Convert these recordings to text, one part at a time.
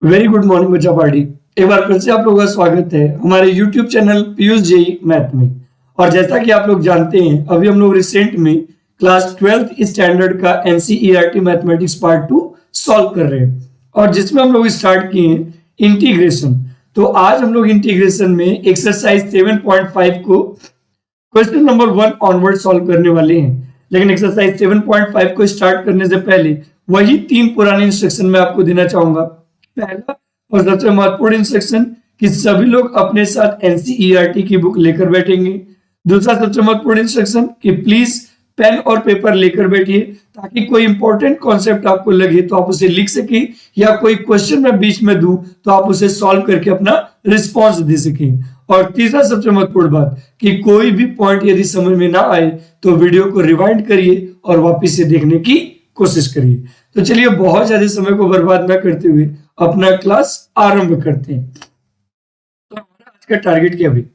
Very good morning बच्चा party. एक बार फिर से आप लोगों का स्वागत है हमारे YouTube channel Piyush JEE math में। और जैसा कि आप लोग जानते हैं, अभी हम लोग रिसेंट में क्लास 12th स्टैंडर्ड का एनसीईआरटी मैथमेटिक्स पार्ट 2 सॉल्व कर रहे हैं, और जिसमें हम लोग स्टार्ट किए हैं इंटीग्रेशन। तो आज हम लोग इंटीग्रेशन में एक्सरसाइज 7.5 को क्वेश्चन नंबर 1 ऑनवर्ड सॉल्व करने वाले हैं। लेकिन एक्सरसाइज 7.5 को स्टार्ट करने से पहले वही 3 पुराने इंस्ट्रक्शन मैं आपको देना चाहूंगा। पहला और सबसे महत्वपूर्ण इंस्ट्रक्शन कि सभी लोग अपने साथ एनसीईआरटी की बुक लेकर बैठेंगे। दूसरा सबसे महत्वपूर्ण इंस्ट्रक्शन कि प्लीज पेन और पेपर लेकर बैठिए, ताकि कोई इंपॉर्टेंट कॉन्सेप्ट आपको लगे तो आप उसे लिख सके, या कोई क्वेश्चन मैं बीच में दूं तो आप उसे सॉल्व करके अपना रिस्पॉन्स दे सकें। और तीसरा सबसे महत्वपूर्ण बात कि कोई भी पॉइंट यदि समझ में ना आए तो वीडियो को रिवाइंड करिए और वापस से देखने की कोशिश करिए। तो चलिए बहुत ज्यादा समय को बर्बाद ना करते हुए अपना क्लास आरंभ करते हैं। तो हमारा आज का टारगेट क्या भी?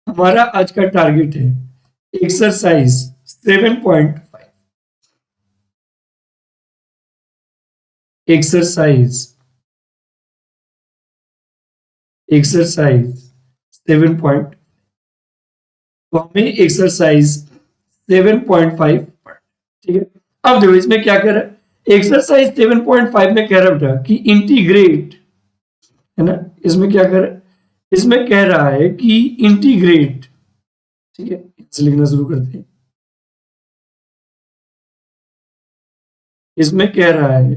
हमारा आज का टारगेट है एक्सरसाइज 7.5। एक्सरसाइज 7. तो हमें एक्सरसाइज 7.5, ठीक है। अब देखो इसमें क्या कह रहा है, एक्सरसाइज 7.5 में कह रहा था कि इंटीग्रेट, है ना। इसमें क्या कर रहा है, इसमें कह रहा है कि इंटीग्रेट, ठीक है। इसे लिखना शुरू करते हैं। इसमें कह रहा है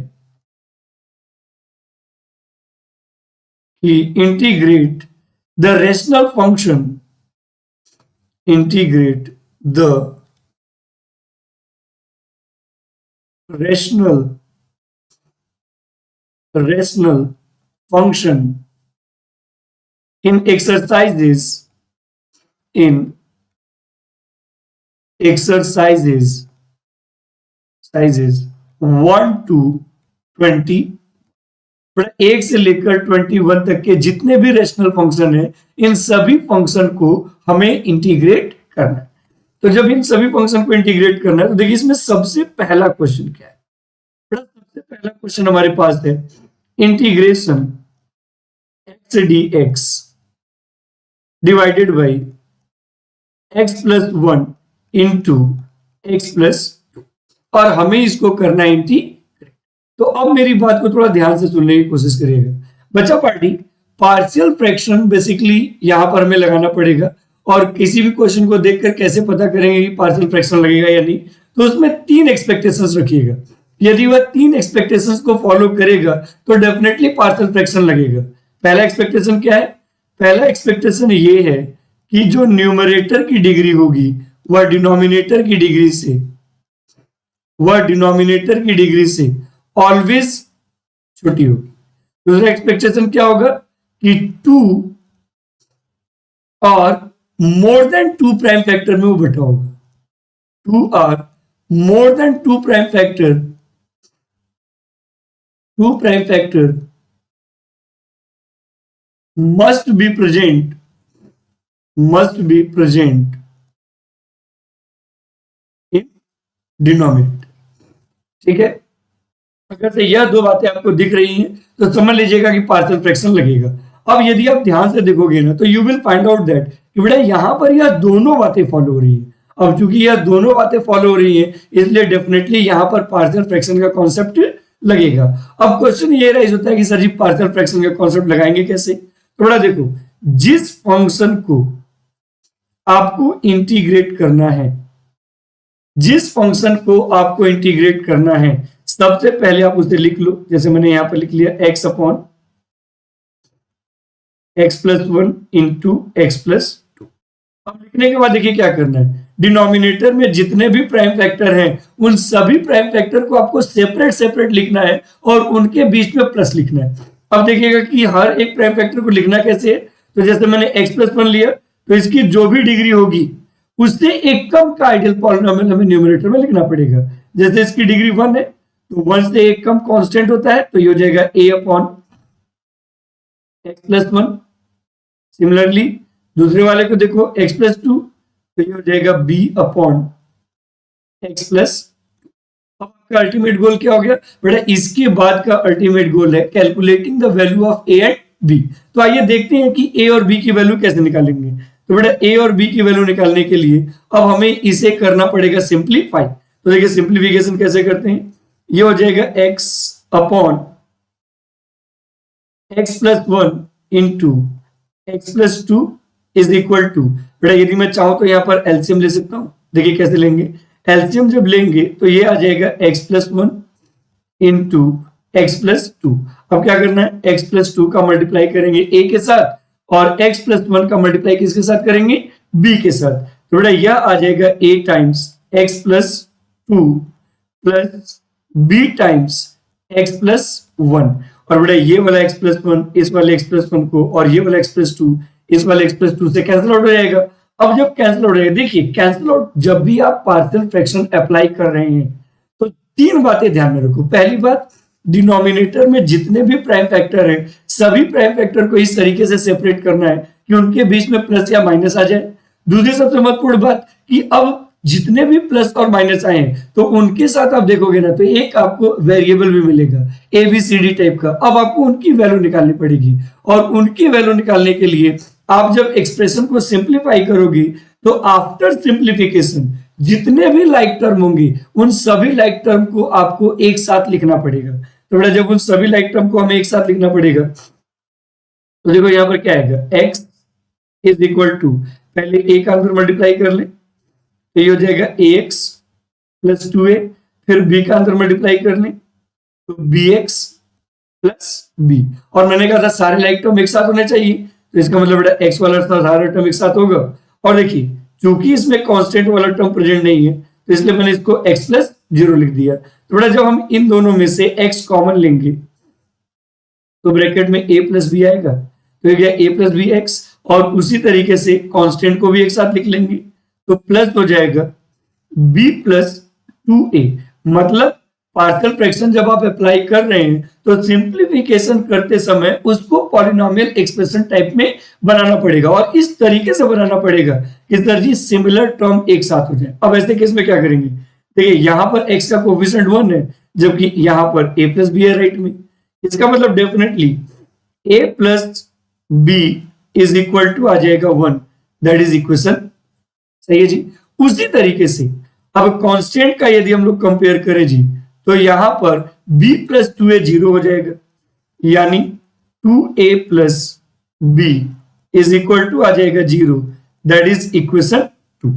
कि integrate the rational function, integrate the rational function in exercises 1 to 20, 1 से लेकर 21 तक के जितने भी रेशनल फंक्शन है, इन सभी फंक्शन को हमें इंटीग्रेट करना है। तो जब इन सभी फंक्शन को इंटीग्रेट करना है तो देखिए इसमें सबसे पहला क्वेश्चन क्या है। सबसे पहला क्वेश्चन हमारे पास है integration x D x divided by x plus 1 into x plus 2, और हमें इसको करना है इंटीग्रेट। तो अब मेरी बात को थोड़ा ध्यान से सुनने की कोशिश करिएगा बच्चा पार्टी। पार्शियल फ्रैक्शन बेसिकली यहां पर हमें लगाना पड़ेगा, और किसी भी क्वेश्चन को देखकर कैसे पता करेंगे कि पार्शियल फ्रैक्शन लगेगा या नहीं, तो उसमें 3 एक्सपेक्टेशंस रखिएगा। यदि वह 3 एक्सपेक्टेशंस को फॉलो करेगा तो डेफिनेटली पार्शियल फ्रैक्शन लगेगा। पहला एक्सपेक्टेशन क्या है? पहला एक्सपेक्टेशन ये है कि जो न्यूमरेटर की डिग्री होगी वह डिनोमिनेटर की डिग्री से ऑलवेज छोटी होगी। दूसरा एक्सपेक्टेशन क्या होगा कि 2 और मोर देन 2 प्राइम फैक्टर में वो बैठा होगा। 2 और more than 2 prime factor must be present in denominator, ठीक है। अगर से यह 2 बातें आपको दिख रही हैं तो समझ लीजिएगा कि पार्शियल फ्रैक्शन लगेगा। अब यदि आप ध्यान से देखोगे ना तो you will find out that कि बेटा यहां पर यह दोनों बातें फॉलो हो रही हैं। अब चूंकि यह दोनों बातें फॉलो हो रही हैं इसलिए डेफिनेटली यहां पर पार्शियल फ्रैक्शन का कॉन्सेप्ट लगेगा। अब क्वेश्चन ये राइज होता है कि सर जी पार्शियल फ्रैक्शन का कॉन्सेप्ट लगाएंगे कैसे? तो बेटा देखो, जिस फंक्शन को आपको इंटीग्रेट करना है, सबसे पहले आप उसे लिख लो। जैसे मैंने यहां पर लिख लिया x upon x plus 1 into x plus 2। अब लिखने के बाद देखिए क्या करना है, डिनोमिनेटर में जितने भी प्राइम फैक्टर हैं उन सभी प्राइम फैक्टर को आपको सेपरेट लिखना है और उनके बीच में प्लस लिखना है। अब देखिएगा कि हर एक प्राइम फैक्टर को लिखना कैसे है। तो जैसे मैंने x प्लस 1 लिया तो इसकी जो भी डिग्री होगी उससे एक कम का आइडियल पॉलिनोमियल हमें न्यूमरेटर में लिखना पड़ेगा। जैसे इसकी डिग्री 1 है तो 1 से एक कम कांस्टेंट होता है तो ये हो जाएगा a upon x plus 1। Similarly दूसरे वाले को देखो x प्लस 2 तो ये हो जाएगा b अपॉन एक्स प्लस अब आपका अल्टीमेट गोल क्या हो गया बेटा? इसके बाद का अल्टीमेट गोल है calculating the value of a and b. तो आइए देखते हैं कि ए और बी की वैल्यू कैसे निकालेंगे। तो बेटा ए और बी की वैल्यू निकालने के लिए अब हमें इसे करना पड़ेगा सिंप्लीफाई। तो देखिए सिंप्लीफिकेशन कैसे करते हैं, ये हो जाएगा x upon x plus one into x plus two is equal to, बेटा यदि मैं चाहूं तो यहाँ पर एलसीएम ले सकता हूं। देखिए कैसे लेंगे, एलसीएम जब लेंगे तो ये आ जाएगा x plus one into x plus to. अब क्या करना है, एक्स प्लस टू का मल्टीप्लाई करेंगे ए के साथ और एक्स प्लस वन का मल्टीप्लाई किसके साथ करेंगे, बी के साथ। तो बेटा यह आ जाएगा a times x plus two plus b times x plus one. और बेटा ये वाला एक्स प्लस वन इस वाले एक्स प्लस वन को और ये वाला एक्स प्लस टू इस वाले एक्स प्लस टू से कैंसिल आउट हो जाएगा। अब जब कैंसिल आउट हो जाएगा, देखिए कैंसिल आउट जब भी आप पार्शियल फ्रैक्शन अप्लाई कर रहे हैं तो तीन बातें ध्यान में रखो। पहली बात, डिनोमिनेटर में जितने भी प्राइम फैक्टर हैं सभी प्राइम फैक्टर को इस तरीके से सेपरेट करना है कि उनके बीच में प्लस या माइनस आ जाए। दूसरी सबसे महत्वपूर्ण बात कि अब जितने भी प्लस और माइनस आए हैं तो उनके साथ आप देखोगे ना तो एक आपको वेरिएबल भी मिलेगा a b c d type का। अब आपको उनकी वैल्यू निकालनी पड़ेगी और उनकी वैल्यू निकालने के लिए आप जब एक्सप्रेशन को सिंप्लीफाई करोगे तो आफ्टर सिंप्लीफिकेशन जितने भी लाइक टर्म होंगे उन सभी लाइक टर्म को आपको एक साथ लिखना पड़ेगा। तो बेटा जब उन सभी लाइक टर्म को हमें एक साथ लिखना पड़ेगा तो देखो यहां पर क्या आएगा, x इज इक्वल टू, पहले a का अंदर मल्टीप्लाई कर ले तो ये हो जाएगा ax प्लस 2a, फिर b का अंदर मल्टीप्लाई कर ले तो bx प्लस b। और मैंने कहा था सारे लाइक टर्म एक साथ होने चाहिए तो इसका मतलब बेटा x वाला सारा टर्म एक साथ होगा। और देखिए चूंकि इसमें कांस्टेंट वाला टर्म प्रेजेंट नहीं है तो इसलिए मैंने इसको x प्लस जीरो लिख दिया। तो बेटा जब हम इन दोनों में से x कॉमन लेंगे तो ब्रैकेट में a प्लस बी आएगा, तो ये गया a प्लस बी एक्स। और उसी तरीके से कांस्टेंट को भी एक साथ लिख लेंगे तो प्लस हो जाएगा b प्लस 2a। मतलब पार्शियल फ्रैक्शन जब आप अप्लाई कर रहे हैं तो सिंप्लीफिकेशन करते समय उसको पॉलिनोमियल एक्सप्रेशन टाइप में बनाना पड़ेगा और इस तरीके से बनाना पड़ेगा कि सर जी सिमिलर टर्म एक साथ हो जाए। अब ऐसे केस में क्या करेंगे, देखिए यहां पर x का कोफिशिएंट 1 है जबकि यहां पर a प्लस बी है राइट में। इसका मतलब definitely a plus b is equal to आ जाएगा 1, दैट इज इक्वेशन, सही है जी। उसी तरीके से अब कांस्टेंट का यदि हम लोग कंपेयर करें जी तो यहां पर b प्लस 2a जीरो हो जाएगा यानी 2a plus b is equal to आ जाएगा जीरो, दैट इज इक्वेशन 2।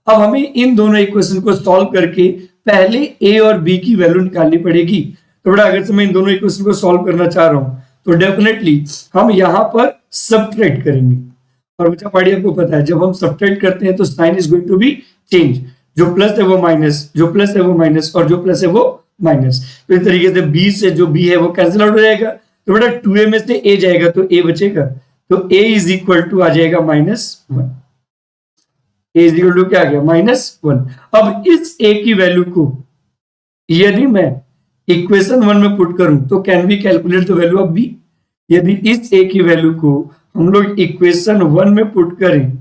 अब हमें इन दोनों इक्वेशन को सॉल्व करके पहले a और b की वैल्यू निकालनी पड़ेगी। तो बड़ा अगर से मैं इन दोनों इक्वेशन को सॉल्व करना चाह रहा हूं तो डेफिनेटली हम यहां पर सब्ट्रैक्ट करेंगे। और बच्चा पार्टी आपको पता है जब हम सब्ट्रैक्ट करते हैं तो sign is going to be change, जो प्लस है वो माइनस, जो प्लस है वो माइनस और जो प्लस है वो माइनस। तो इस तरीके से b से जो b है वो कैंसिल आउट हो जाएगा। तो बेटा 2a में से a जाएगा तो a बचेगा, तो a इज इक्वल टू आ जाएगा -1। a इज इक्वल टू क्या आ गया -1। अब इस a की वैल्यू को यदि मैं इक्वेशन 1 में पुट करूं तो can we calculate the value of b। यदि इस a की वैल्यू को हम लोग इक्वेशन 1 में पुट करें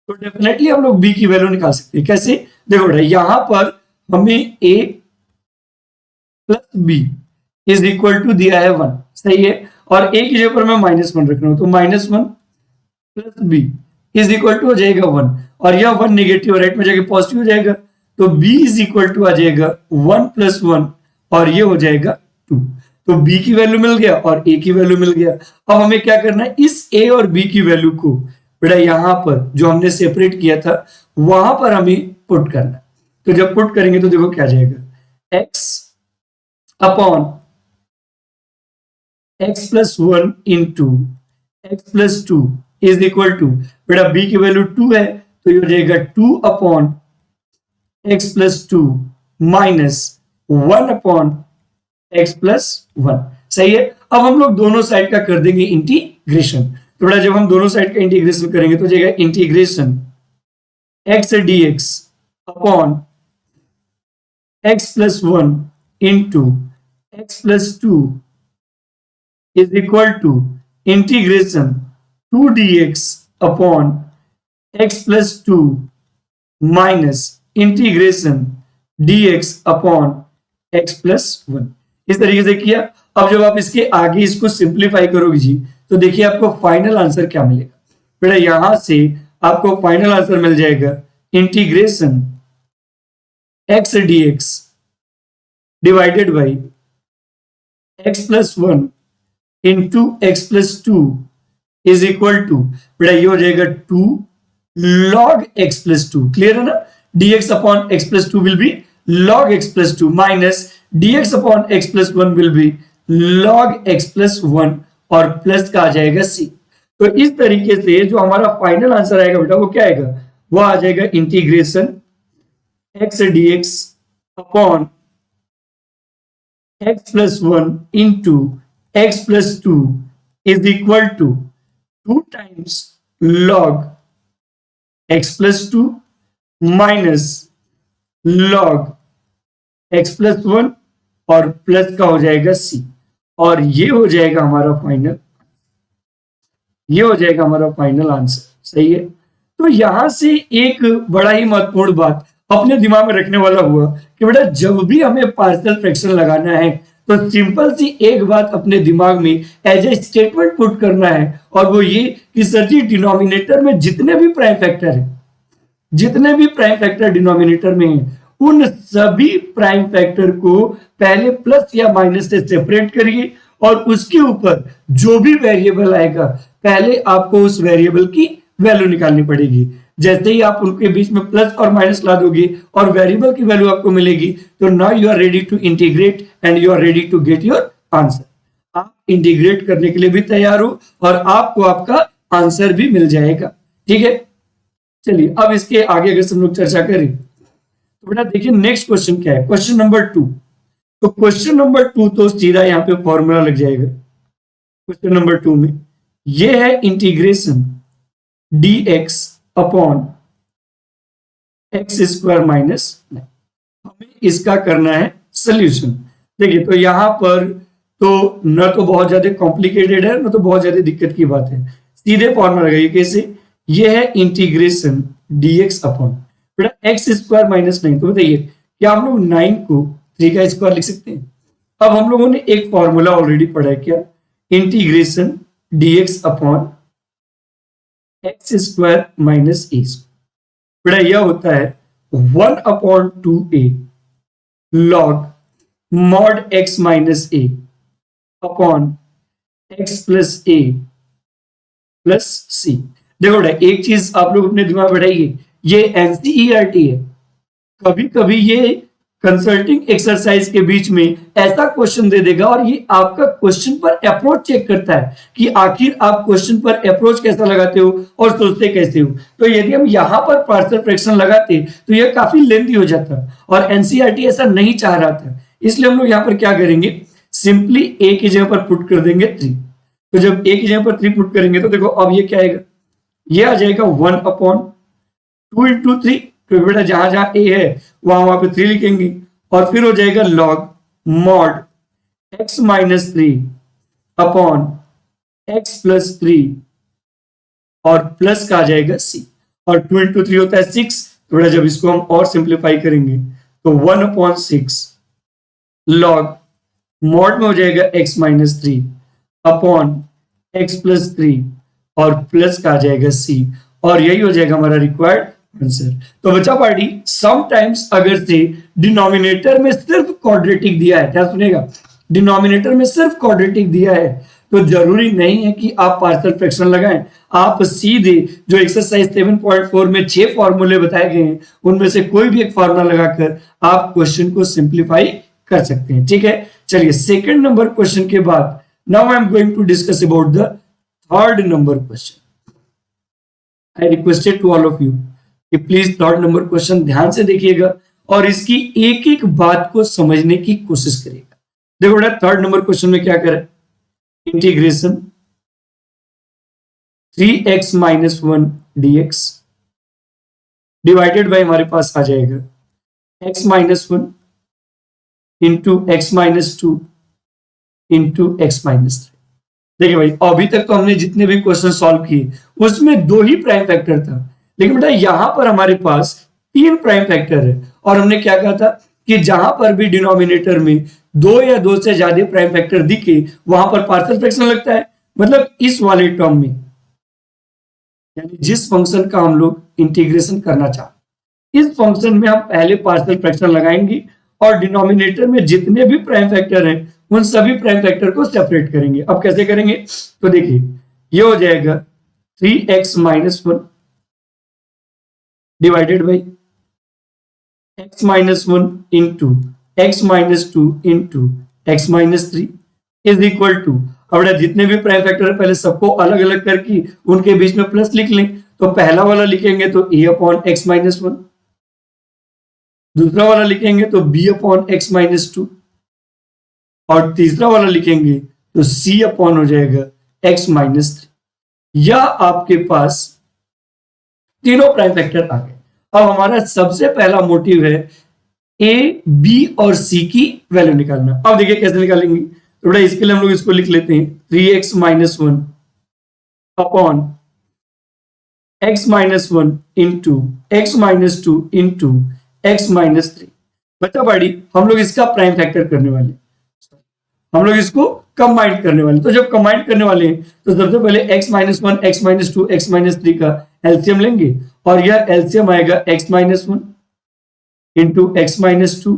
तो डेफिनेटली हम लोग b की वैल्यू निकाल सकते हैं। कैसे, देखो बेटा यहां पर हमें a plus b is equal to दिया है 1, सही है। और a की जगह पर मैं -1 रख रहा हूं तो -1 plus b is equal to हो जाएगा 1 और यह 1 नेगेटिव राइट में जाके पॉजिटिव हो जाएगा तो b इज इक्वल टू आ जाएगा 1 प्लस 1 और ये हो जाएगा 2। तो b की वैल्यू मिल गया और a की वैल्यू मिल गया। अब हमें क्या करना है, इस a और b की वैल्यू को बेटा यहां पर जो हमने सेपरेट किया था वहां पर हमें पुट करना। तो जब पुट करेंगे तो देखो क्या आ जाएगा, x upon x plus 1 into x plus 2 is equal to, बेटा b की वैल्यू 2 है तो ये हो जाएगा 2 upon x plus 2 minus 1 upon x plus 1, सही है। अब हम लोग दोनों साइड का कर देंगे इंटीग्रेशन। तो बेटा जब हम दोनों साइड का इंटीग्रेशन करेंगे तो जाएगा integration x dx upon x plus 1 into x plus 2 is equal to integration 2 dx upon x plus 2 minus integration dx upon x plus 1 इस तरीके से किया। अब जब आप इसके आगे इसको सिंप्लीफाई करोगे जी तो देखिए आपको फाइनल आंसर क्या मिलेगा। बेटा यहां से आपको फाइनल आंसर मिल जाएगा integration x dx divided by x plus 1 into x plus 2 is equal to, बेटा ये हो जाएगा 2 log x प्लस 2। क्लियर है ना? dx upon x plus 2 will be log x plus 2 minus dx upon x plus 1 will be log x plus 1 और plus का आ जाएगा c। तो इस तरीके से जो हमारा फाइनल आंसर आएगा बेटा वो क्या आएगा, वो आ जाएगा integration x dx upon x plus 1 into x plus 2 is equal to 2 times log x plus 2 minus log x plus 1 और प्लस का हो जाएगा c। और ये हो जाएगा हमारा फाइनल, ये हो जाएगा हमारा फाइनल आंसर। सही है। तो यहां से एक बड़ा ही महत्वपूर्ण बात अपने दिमाग में रखने वाला हुआ कि बेटा जब भी हमें पार्शियल फ्रैक्शन लगाना है तो सिंपल सी एक बात अपने दिमाग में एज ए स्टेटमेंट पुट करना है और वो ये कि सर जी डिनोमिनेटर में जितने भी प्राइम फैक्टर है, जितने भी प्राइम फैक्टर डिनोमिनेटर में है उन सभी प्राइम फैक्टर को पहले प्लस या माइनस से सेपरेट करिए और उसके ऊपर जो भी वेरिएबल आएगा पहले आपको उस वेरिएबल की वैल्यू निकालनी पड़ेगी। जैसे ही आप उनके बीच में प्लस और माइनस ला दोगे और वेरिएबल की वैल्यू आपको मिलेगी तो now you are ready to integrate and you are ready to get your answer. आप इंटीग्रेट करने के लिए भी तैयार हो और आपको आपका आंसर भी मिल जाएगा। ठीक है, चलिए अब इसके आगे अगर हम लोग चर्चा करें तो बेटा देखिए नेक्स्ट क्वेश्चन क्या है, क्वेश्चन नंबर 2। तो क्वेश्चन नंबर 2 तो सीधा यहाँ पे फॉर्मूला लग जाएगा। क्वेश्चन नंबर 2 में ये है integration dx upon x square minus 9। हमें इसका करना है सोल्यूशन। देखिए तो यहां पर तो न तो बहुत ज्यादा कॉम्प्लिकेटेड है न तो बहुत ज्यादा दिक्कत की बात है, सीधे फॉर्मूला लगाइए। कैसे? ये है इंटीग्रेशन dx अपॉन बेटा एक्स स्क्वायर माइनस 9। तो बताइए क्या हम लोग 9 को 3 का स्क्वायर लिख सकते हैं? अब हम लोगों ने एक फॉर्मूला ऑलरेडी पढ़ा है, क्या? Integration dx upon x square minus a. बेटा यह होता है 1 upon 2a log mod x minus a upon x plus a plus c. देखो बेटा एक चीज आप लोग अपने दिमाग में बैठाइए, ये एनसीईआरटी है। कभी कभी ये कंसल्टिंग एक्सरसाइज के बीच में ऐसा क्वेश्चन दे देगा और ये आपका क्वेश्चन पर अप्रोच चेक करता है कि आखिर आप क्वेश्चन पर अप्रोच कैसा लगाते हो और सोचते कैसे हो। तो यदि हम यहाँ पर पार्शियल फ्रैक्शन लगाते तो यह काफी लेंथी हो जाता और एनसीईआरटी ऐसा नहीं चाह रहा था। इसलिए हम लोग यहाँ पर क्या करेंगे, सिंपली ए की जगह पर पुट कर देंगे 3। तो जब ए की जगह पर 3 पुट करेंगे तो देखो अब ये क्या आएगा, ये आ जाएगा 1 अपॉन 2 इंटू 3। तो बेटा जहां जहां ए है वहां पे 3 लिखेंगे और फिर हो जाएगा log mod x minus 3 upon x plus 3 और प्लस का आ जाएगा c। और 2 इंटू 3 होता है 6। तो बेटा जब इसको हम और सिंप्लीफाई करेंगे तो 1 अपॉन 6 लॉग मॉड में हो जाएगा x minus 3 upon x plus 3 और प्लस का आ जाएगा c। और यही हो जाएगा हमारा रिक्वायर्ड आंसर। तो बच्चा पार्टी समटाइम्स अगर से डिनोमिनेटर में सिर्फ क्वाड्रेटिक दिया है, क्या सुनेगा, डिनोमिनेटर में सिर्फ क्वाड्रेटिक दिया है तो जरूरी नहीं है कि आप पार्शियल फ्रैक्शन लगाएं। आप सीधे जो एक्सरसाइज 7.4 में 6 फॉर्मूले बताए गए हैं उनमें से कोई भी एक फॉर्मूला लगाकर आप क्वेश्चन को सिंप्लीफाई कर सकते हैं। ठीक है, चलिए सेकंड नंबर क्वेश्चन के बाद now I am going to discuss about the third number question. I requested to all of you कि प्लीज थर्ड नंबर क्वेश्चन ध्यान से देखिएगा और इसकी एक एक बात को समझने की कोशिश करिएगा। देखो बेटा थर्ड नंबर क्वेश्चन में क्या करें, integration 3x minus 1 dx divided by हमारे पास आ जाएगा x minus 1 into x minus 2 into x minus 3। देखिए भाई अभी तक तो हमने जितने भी क्वेश्चन सॉल्व किए उसमें 2 ही प्राइम फैक्टर था, लेकिन बेटा यहां पर हमारे पास 3 प्राइम फैक्टर है और हमने क्या कहा था कि जहां पर भी डिनोमिनेटर में 2 या 2 से ज्यादा प्राइम फैक्टर दिखे वहां पर पार्शियल फ्रैक्शन लगता है। मतलब इस वाले टर्म में, यानी जिस फंक्शन का हम लोग इंटीग्रेशन करना चाहते इस फंक्शन में हम पहले पार्शियल फ्रैक्शन लगाएंगे और डिनोमिनेटर में जितने भी प्राइम फैक्टर हैं उन सभी प्राइम फैक्टर को सेपरेट करेंगे। अब कैसे करेंगे, तो देखिए ये हो जाएगा 3x minus 1 divided by x minus 1 into x minus 2 into x minus 3 is equal to, अब जितने भी प्राइम फैक्टर है पहले सबको अलग अलग करके उनके बीच में प्लस लिख लें। तो पहला वाला लिखेंगे तो a अपॉन x माइनस 1, दूसरा वाला लिखेंगे तो b अपॉन x माइनस 2 और तीसरा वाला लिखेंगे तो c अपॉन हो जाएगा x माइनस 3। या आपके पास तीनों प्राइम फैक्टर आ गए। अब हमारा सबसे पहला मोटिव है a, b और c की वैल्यू निकालना। अब देखिए कैसे निकालेंगे, तो बेटा इसके लिए हम लोग इसको लिख लेते हैं 3x minus 1 upon x minus 1 into x minus 2 into x minus 3। बच्चा बाड़ी हम लोग इसका प्राइम फैक्टर करने वाले, हम लोग इसको कंबाइंड करने वाले। तो जब कंबाइंड करने वाले हैं तो सबसे पहले x minus 1, x minus 2, x minus 3 का एलसीएम लेंगे और यह एलसीएम आएगा x minus 1 into x minus 2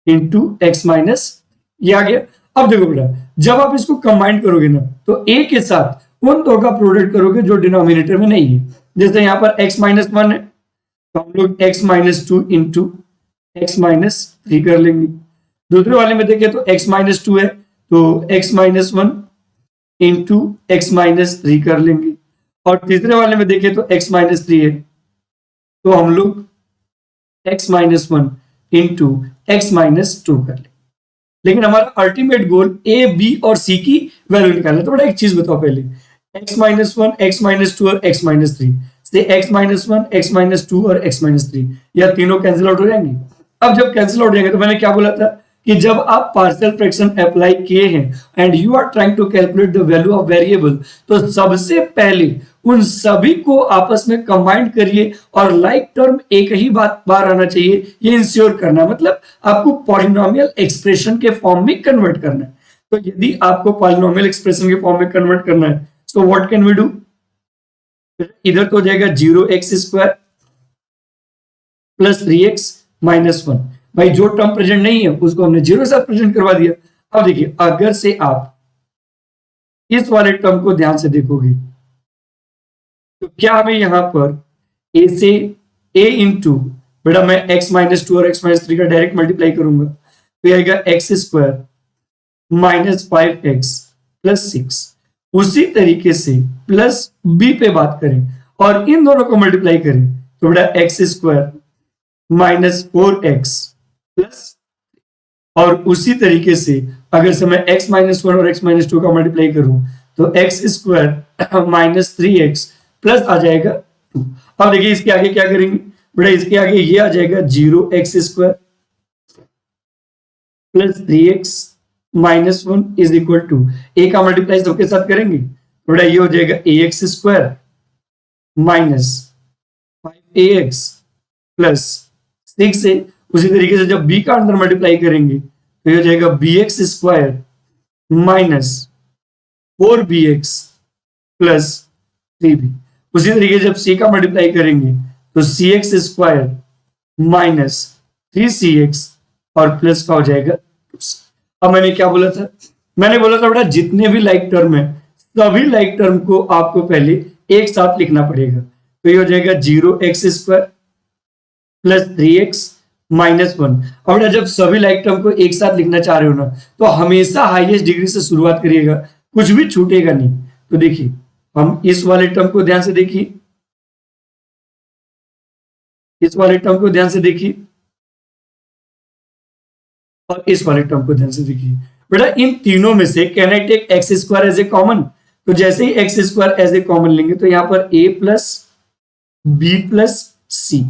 into x minus, ये आ गया। अब देखो बेटा जब आप इसको कंबाइन करोगे ना तो a के साथ उन दो का प्रोडक्ट करोगे जो डिनोमिनेटर में नहीं है। जैसे यहाँ पर x माइनस 1 है तो हम लोग x minus 2 into x minus 3 कर लेंगे। दूसरे वाले में देखें तो x माइनस 2 है तो x minus 1 into x minus 3 कर लेंगे और तीसरे वाले में देखें तो x माइनस 3 है तो हम लोग x minus 1 into x minus 2 कर लेंगे। लेकिन हमारा अल्टीमेट गोल a, b और c की वैल्यू निकालना है। तो बड़ा एक चीज बताओ पहले, x माइनस 1, x माइनस 2 और x माइनस 3 से x माइनस 1, x माइनस 2 और x माइनस 3 यह तीनों कैंसिल आउट हो जाएंगे। अब जब कैंसिल आउट हो जाएंगे तो मैंने क्या बोला था कि जब आप पार्शियल फ्रैक्शन अप्लाई किए हैं and you are trying to calculate the value of variable, तो सबसे पहले उन सभी को आपस में कंबाइन करिए और लाइक टर्म एक ही बार आना चाहिए, ये इंश्योर करना। मतलब आपको पॉलिनोमियल एक्सप्रेशन के फॉर्म में कन्वर्ट करना है। तो यदि आपको पॉलिनोमियल एक्सप्रेशन के फॉर्म में कन्वर्ट करना है तो व्हाट कैन वी डू, इधर तो हो जाएगा 0x square plus 3x minus 1। भाई जो टर्म प्रेजेंट नहीं है उसको हमने 0 से प्रेजेंट करवा दिया। अब देखिए अगर से आप इस वाले टर्म को ध्यान से देखोगे तो क्या हमें यहां पर a से a इंटू, बेटा मैं x माइनस 2 और x माइनस 3 का डायरेक्ट मल्टीप्लाई करूंगा तो आएगा x square minus 5x plus 6। उसी तरीके से प्लस b पे बात करें और इन दोनों को मल्टीप्लाई करें तो बेटा x square minus 4x plus, और उसी तरीके से अगर से मैं x माइनस 1 और x माइनस 2 का मल्टीप्लाई करूं तो x square minus 3x plus आ जाएगा 2। अब देखिए इसके आगे क्या करेंगे, बेटा इसके आगे ये आ जाएगा 0x square plus 3x minus 1 is equal to a का मल्टीप्लाई सबके साथ करेंगे, बेटा ये हो जाएगा ax square minus 5ax plus 6 है। उसी तरीके से जब b का अंदर मल्टीप्लाई करेंगे तो ये हो जाएगा bx square minus 4bx plus 3b। उसी तरीके से जब c का मल्टीप्लाई करेंगे तो cx स्क्वायर माइनस 3cx और प्लस का हो जाएगा 2c। अब मैंने क्या बोला था, मैंने बोला था बेटा जितने भी लाइक टर्म है सभी लाइक टर्म को आपको पहले एक साथ लिखना पड़ेगा। तो ये हो जाएगा 0x square plus 3x minus 1। अब जब सभी लाइक टर्म को एक साथ लिखना चाह रहे हो ना तो हमेशा हाईएस्ट डिग्री से शुरुआत करिएगा, कुछ भी छूटेगा नहीं। तो देखिए हम इस वाले टर्म को ध्यान से देखिए, इस वाले टर्म को ध्यान से देखिए और इस वाले टर्म को ध्यान से देखिए। बेटा इन तीनों में से can I take x square as a common, तो जैसे ही x square as a common लेंगे तो यहां पर a plus b plus c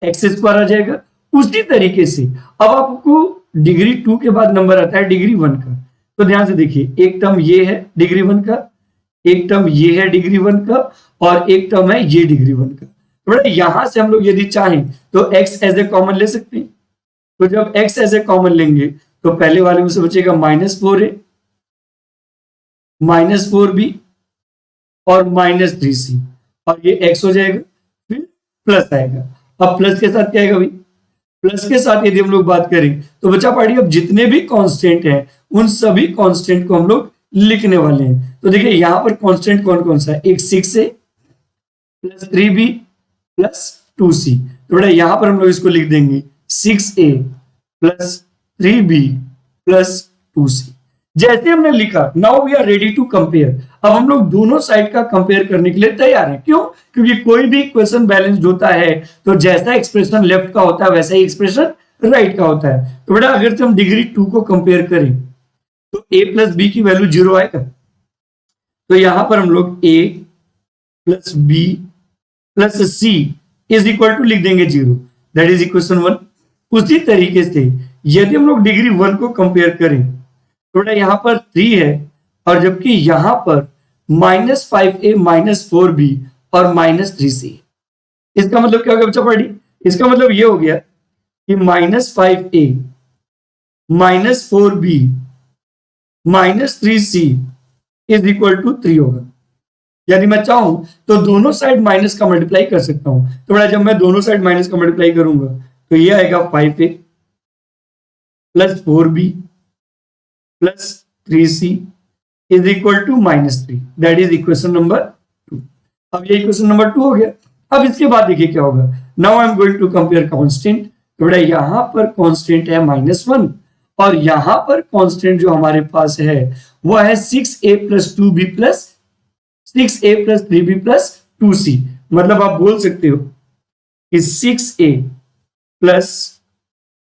x square आ जाएगा। उसी तरीके से अब आपको डिग्री 2 के बाद नंबर आता है डिग्री 1 का, तो ध्यान से देखिए एक टर्म ये है डिग्री 1 का, एक टर्म ये है डिग्री 1 का और एक टर्म है ये डिग्री 1 का। तो बेटा यहां से हम लोग यदि चाहें तो x एज ए कॉमन ले सकते हैं। तो जब x एज ए कॉमन लेंगे तो पहले वाले में से बचेगा -4a, -4b और -3c, और ये x हो जाएगा, फिर प्लस आएगा। अब प्लस के साथ क्या आएगा भाई? प्लस के साथ यदि हम लोग बात करें तो बच्चा पार्टी अब जितने भी कांस्टेंट हैं उन सभी कांस्टेंट को हम लोग लिखने वाले हैं। तो देखिए यहां पर कांस्टेंट कौन कौन सा है? एक 6a plus 3b plus 2c। तो बेटा यहां पर हम लोग इसको लिख देंगे 6a plus 3b plus 2c। जैसे हमने लिखा, now we are ready to compare. अब हम लोग दोनों साइड का कंपेयर करने के लिए तैयार हैं। क्यों? क्योंकि कोई भी इक्वेशन बैलेंस्ड होता है तो जैसा एक्सप्रेशन लेफ्ट का होता है वैसा ही एक्सप्रेशन राइट का होता है। तो बेटा अगर हम डिग्री 2 को कंपेयर करें तो a प्लस बी की वैल्यू 0 आएगा। तो यहां पर हम लोग a plus b plus c is equal to लिख देंगे 0, दैट इज इक्वेशन 1। उसी तरीके से यदि हम लोग डिग्री 1 को कंपेयर करें तो बेटा यहां पर 3 है, और जबकि यहां पर -5a -4b और -3c। इसका मतलब क्या हो गया बच्चा पढ़ी? इसका मतलब ये हो गया कि -5a -4b -3c is equal to 3 होगा। यदि मैं चाहूं तो दोनों साइड माइनस का मल्टीप्लाई कर सकता हूं। तो बेटा जब मैं दोनों साइड माइनस का मल्टीप्लाई करूंगा तो ये आएगा 5a plus 4b plus 3c is equal to -3, that is equation number 2। अब ये इक्वेशन नंबर 2 हो गया। अब इसके बाद देखिए क्या होगा। Now I am going to compare constant. तो बेटा यहां पर कांस्टेंट है -1 और यहां पर कांस्टेंट जो हमारे पास है वह है 6a plus 2b plus 6a plus 3b plus 2c। मतलब आप बोल सकते हो कि 6a plus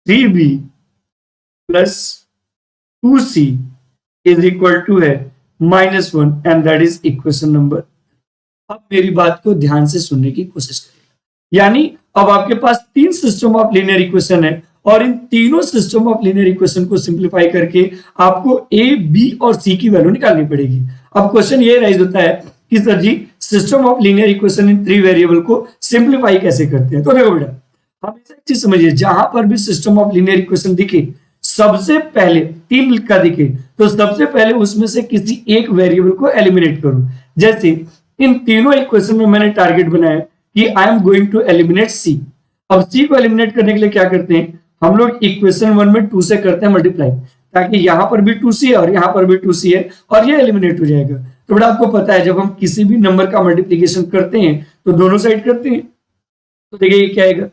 3b plus 2c is equal to है -1 and that is equation number. अब मेरी बात को ध्यान से सुनने की कोशिश करिएगा। यानी अब आपके पास 3 सिस्टम ऑफ लीनियर इक्वेशन है और इन तीनों सिस्टम ऑफ लीनियर इक्वेशन को सिंप्लीफाई करके आपको a, b और c की वैल्यू निकालनी पड़ेगी। अब क्वेश्चन ये राइज होता है कि sir ji system of linear equation in 3 variable को सिंप्लीफाई कैसे करते हैं? तो देखो बेटा हमेशा एक चीज समझिए, जहां पर भी सिस्टम ऑफ लीनियर इक्वेशन दिखे सबसे पहले 3 का दिखे तो सबसे पहले उसमें से किसी एक वेरिएबल को एलिमिनेट करो। जैसे इन तीनों इक्वेशन में मैंने टारगेट बनाया कि I am going to eliminate C. अब सी को एलिमिनेट करने के लिए क्या करते हैं हम लोग? इक्वेशन 1 में 2 से करते हैं मल्टीप्लाई, ताकि यहां पर भी 2c है और यहां पर भी 2c है और ये एलिमिनेट हो जाएगा। तो बेटा आपको पता है जब हम किसी भी नंबर का मल्टीप्लीकेशन करते हैं तो दोनों साइड करते हैं। तो देखिए ये क्या आएगा?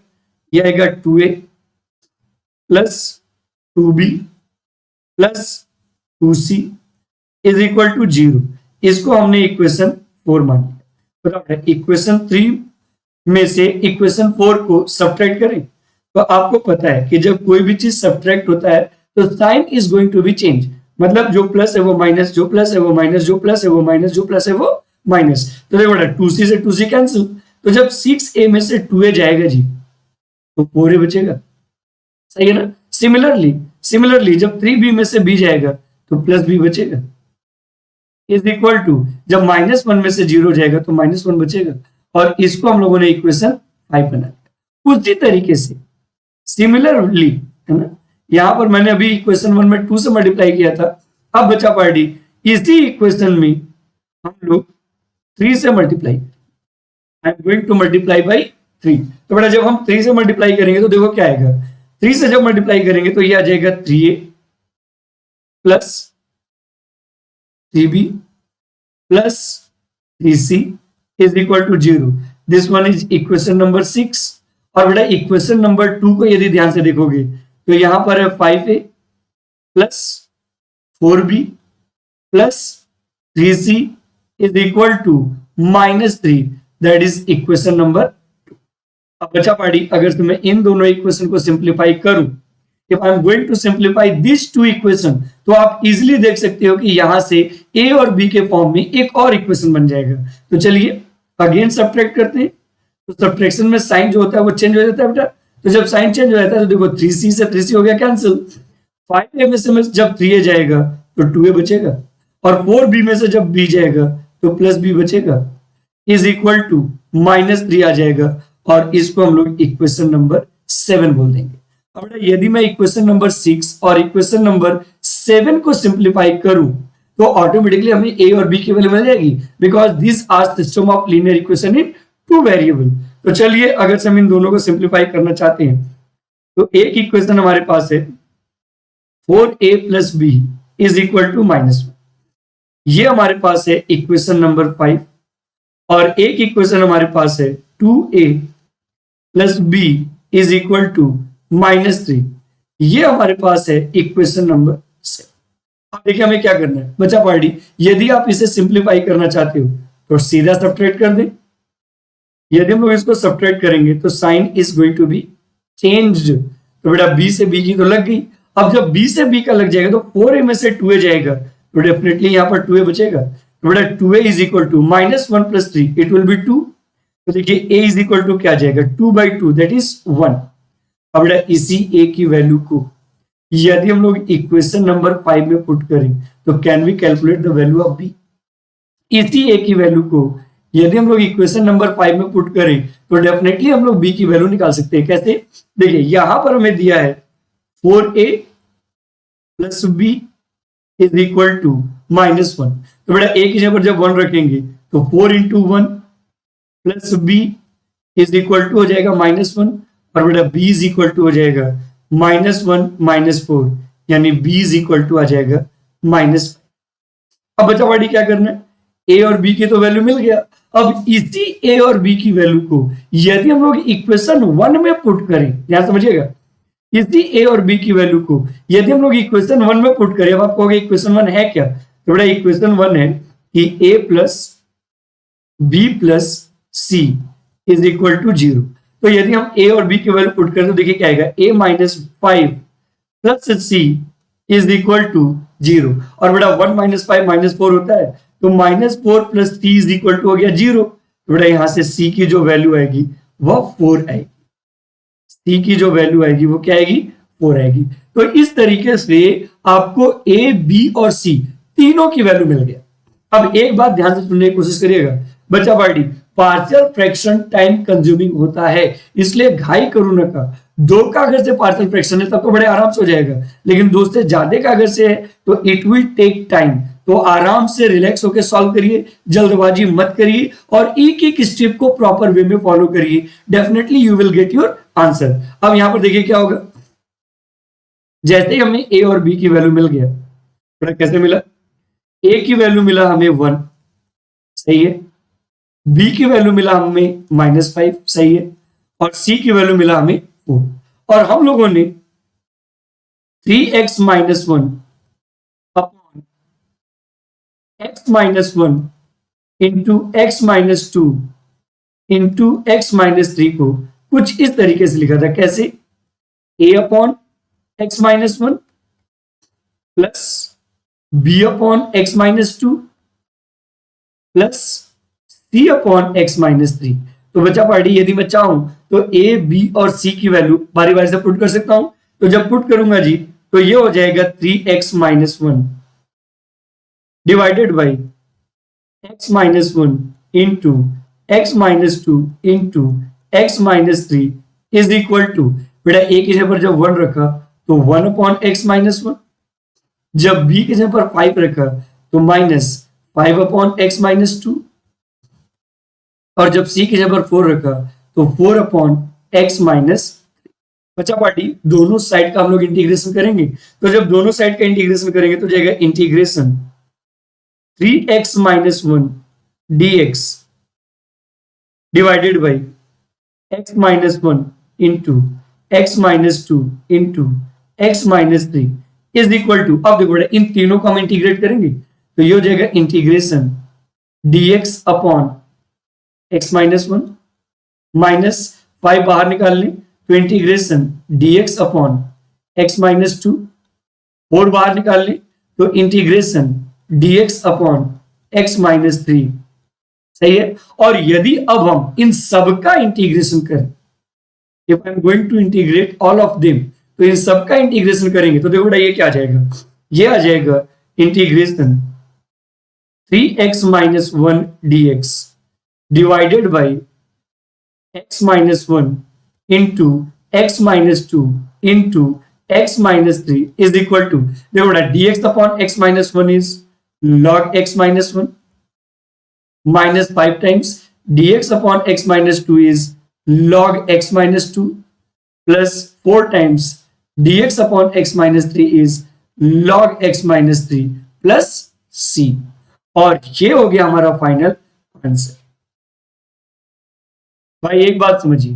ये आएगा 2a plus 2b plus 2c is equal to 0। इसको हमने इक्वेशन 4 मान लिया। इक्वेशन 3 में से इक्वेशन 4 को सब्ट्रैक्ट करें तो आपको पता है कि जब कोई भी चीज सब्ट्रैक्ट होता है तो sign is going to be change. मतलब जो प्लस है वो माइनस, जो प्लस है वो माइनस, जो प्लस है वो माइनस, जो प्लस है वो माइनस। तो देखो बेटा 2c से 2c कैंसिल। तो जब 6a में से 2a जाएगा जी तो 4a बचेगा, सही है ना? सिमिलरली जब 3b में से b जाएगा तो प्लस b बचेगा, इज इक्वल टू जब -1 में से 0 जाएगा तो -1 बचेगा। और इसको हम लोगों ने इक्वेशन 5 बना दिया। उसी तरीके से सिमिलरली, है ना, यहां पर मैंने अभी इक्वेशन 1 में 2 से मल्टीप्लाई किया था। अब बचा पार्टी इसी इक्वेशन में हम लोग 3 से multiply, I am going to multiply by 3। तो बेटा जब हम 3 से मल्टीप्लाई करेंगे तो देखो क्या आएगा? 3 से जब मल्टीप्लाई करेंगे तो ये आ जाएगा 3a plus 3b plus 3c is equal to 0। This one is equation number 6। और बेटा इक्वेशन नंबर 2 को यदि ध्यान से देखोगे तो यहां पर है 5a plus 4b plus 3c is equal to -3, that is equation number 2। अब बचा पार्टी अगर मैं इन दोनों इक्वेशन को सिंप्लीफाई करूं, if I am going to simplify this 2 equation, तो आप इजीली देख सकते हो कि यहां से a और b के फॉर्म में एक और इक्वेशन बन जाएगा। तो चलिए अगेन सब्ट्रैक्ट करते हैं। तो सब्ट्रैक्शन में साइन जो होता है वो चेंज हो जाता है बेटा। तो जब साइन चेंज हो जाता है तो देखो 3c से 3c हो गया कैंसिल। 5a में से जब 3a जाएगा तो 2a बचेगा और 4b में से जब b जाएगा तो प्लस b बचेगा, इज इक्वल टू -3 आ जाएगा। और इसको हम लोग इक्वेशन नंबर 7 बोल देंगे। अब यदि मैं इक्वेशन नंबर 6 और इक्वेशन नंबर 7 को सिंप्लीफाई करूं तो ऑटोमेटिकली हमें ए और बी की वैल्यू मिल जाएगी, because this are system of linear equation in two variable. तो चलिए, अगर से हम इन दोनों को सिंप्लीफाई करना चाहते हैं तो एक इक्वेशन हमारे पास है 4a plus b is equal to -1, ये हमारे पास है इक्वेशन नंबर 5। और एक इक्वेशन हमारे पास है 2a plus b is equal to -3, ये हमारे पास है इक्वेशन नंबर 7। अब देखिए हमें क्या करना है बच्चा पार्टी, यदि आप इसे सिंप्लीफाई करना चाहते हो तो सीधा सब्ट्रैक्ट कर दें। यदि हम लोग इसको सब्ट्रैक्ट करेंगे तो sign is going to be changed. तो बेटा बी से बी की तो लग गई, अब जब बी से बी का लग जाएगा तो 4a में से 2a जाएगा, तो डेफिनेटली यहां पर 2a बचेगा। तो बेटा 2a is equal to -1 plus 3 it will be 2। तो देखिए a इज इक्वल टू क्या जाएगा 2/2 दैट इज 1। अब बेटा इसी a की वैल्यू को यदि हम लोग इक्वेशन नंबर 5 में पुट करें तो can we calculate the value of b। इसी a की वैल्यू को यदि हम लोग इक्वेशन नंबर 5 में पुट करें तो डेफिनेटली हम लोग b की वैल्यू निकाल सकते हैं। कैसे? देखिए यहां पर हमें दिया है 4a plus b is equal to -1। तो बेटा a की जगह पर जब 1 रखेंगे तो 4 into 1 plus b is equal to हो जाएगा -1, और बेटा b इज इक्वल टू हो जाएगा -1 -4, यानी b इज इक्वल टू आ जाएगा -5। अब बच्चा पार्टी क्या करना है, a और b की तो वैल्यू मिल गया। अब इसी a और b की वैल्यू को यदि हम लोग इक्वेशन 1 में पुट करें, ध्यान समझिएगा, इसी a और b की वैल्यू को यदि हम लोग इक्वेशन 1 में पुट करें, अब आप कहोगे इक्वेशन 1 है क्या, तो बेटा इक्वेशन 1 है कि a plus b plus c is equal to 0। तो यदि हम a और b की वैल्यू पुट करें तो देखिए क्या आएगा, a minus 5 plus c is equal to 0। और बेटा 1 - 5 -4 होता है, तो -4 प्लस 3 इज इक्वल टू हो गया 0। तो बेटा यहां से c की जो वैल्यू आएगी वह 4 आएगी। c की जो वैल्यू आएगी वो क्या आएगी, 4 आएगी। तो इस तरीके से आपको a, b और c तीनों की वैल्यू मिल गया। अब एक बात ध्यान से सुनने की कोशिश करिएगा बच्चा party, partial fraction time consuming होता है, इसलिए घाई करो न का। 2 का अगर से पार्शियल फ्रैक्शन है तब तो बड़े आराम से हो जाएगा, लेकिन 2 से ज्यादा का अगर से है तो इट विल टेक टाइम। तो आराम से रिलैक्स होकर सॉल्व करिए, जल्दबाजी मत करिए और एक एक स्टेप को प्रॉपर वे में फॉलो करिए, definitely you will get your answer. अब यहां पर देखिए क्या होगा, जैसे ही हमें a और b की वैल्यू मिल गया, कैसे मिला, a की वैल्यू मिला हमें 1, सही है, b की वैल्यू मिला हमें -5, सही है, और c की वैल्यू मिला हमें 4। और हम लोगों ने 3x - 1 upon x - 1 into x - 2 into x - 3 को कुछ इस तरीके से लिखा था। कैसे, a upon x - 1 plus b upon x - 2 plus c upon x - 3। तो बच्चा पार्टी यदि मैं चाहूं तो a, b और c की वैल्यू बारी बारी से पुट कर सकता हूं। तो जब पुट करूंगा जी तो ये हो जाएगा 3x - 1 divided by x - 1 into x - 2 into x - 3 is equal to, बेटा a की जगह पर जब 1 रखा तो 1 अपॉन x - 1, जब b की जगह पर 5 रखा तो -5 अपॉन x - 2, और जब c की जगह पर 4 रखा तो 4 अपॉन x - बच्चा पार्टी दोनों साइड का हम लोग इंटीग्रेशन करेंगे। तो जब दोनों साइड का इंटीग्रेशन करेंगे तो जाएगा integration 3x - 1 dx divided by x - 1 into x - 2 into x - 3 is equal to, अब देखो इन तीनों को हम इंटीग्रेट करेंगे तो ये हो जाएगा इंटीग्रेशन dx अपॉन x - 1 -5 बाहर निकाल लें तो इंटीग्रेशन dx अपॉन x - 2, 4 बाहर निकाल लें तो इंटीग्रेशन dx अपॉन x - 3, सही है। और यदि अब हम इन सबका इंटीग्रेशन करें, if I am going to integrate all of them, तो इन सबका इंटीग्रेशन करेंगे तो देखो बेटा ये क्या आ जाएगा, ये आ जाएगा integration 3x - 1 dx divided by x minus 1 into x minus 2 into x minus 3 is equal to, देखो बेटा dx upon x minus 1 is log x minus 1 minus 5 times dx upon x minus 2 is log x minus 2 plus 4 times dx upon x minus 3 is log x minus 3 plus c, और ये हो गया हमारा final answer. भाई एक बात समझिए,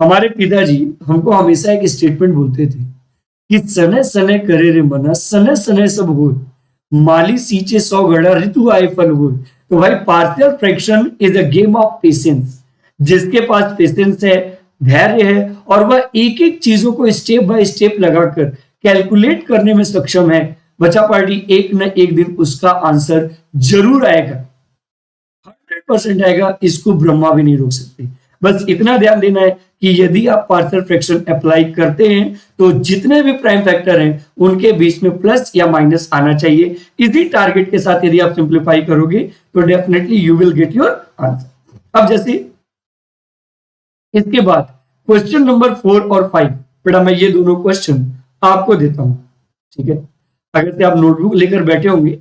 हमारे पिताजी हमको हमेशा एक स्टेटमेंट बोलते थे कि सने सने करे रे मना, सने सने सब हो, माली सींचे 100 घड़ा ऋतु आए फल हो। तो भाई partial fraction is a game of patience. जिसके पास पेशेंस है, धैर्य है, और वह एक एक चीजों को स्टेप बाय स्टेप लगाकर कैलकुलेट करने में सक्षम है, बच्चा पार्टी एक न एक दिन उसका आंसर जरूर आएगा, 100% आएगा। इसको ब्रह्मा भी नहीं रोक सकते। बस इतना ध्यान देना है कि यदि आप पार्शियल फ्रैक्शन अप्लाई करते हैं तो जितने भी प्राइम फैक्टर हैं उनके बीच में प्लस या माइनस आना चाहिए। इसी टारगेट के साथ यदि आप सिंप्लीफाई करोगे तो definitely you will get your answer. अब जैसे इसके बाद क्वेश्चन नंबर 4 और 5, बेटा मैं ये दोनों क्वेश्चन आपको देता हूं, ठीक है। अगर से आप नोटबुक लेकर बैठे होंगे